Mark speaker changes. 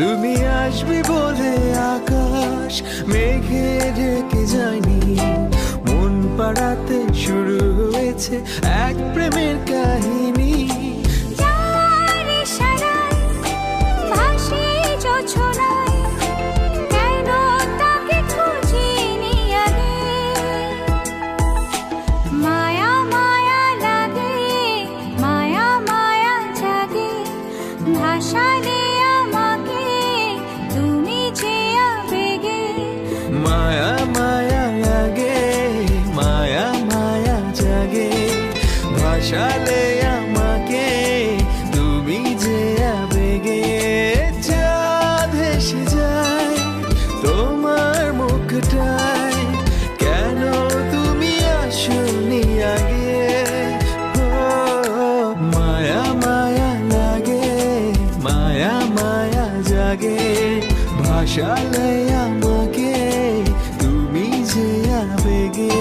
Speaker 1: তুমি আসবে বলে আকাশ মেঘে ঢেকে যায়নি, মন পাড়াতে শুরু হয়েছে এক প্রেমের কাহিনী।
Speaker 2: যার ইশারায় ভাসে জোছনায়, কেন তাকে খুঁজিনি আগে। মায়া মায়া লাগে, মায়া মায়া জাগে, ভাসালে আমাকে তুমি যে আবেগে।
Speaker 1: মায়া মায়া লাগে, মায়া মায়া জাগে, ভাসালে আমাকে তুমি যে আবেগে। চাঁদ ভেসে যায় তোমার মুখটায়, কেন তুমি আসোনি আগে। ও মায়া মায়া লাগে, মায়া মায়া জাগে, ভাসালে আমাকে তুমি যে আবেগে।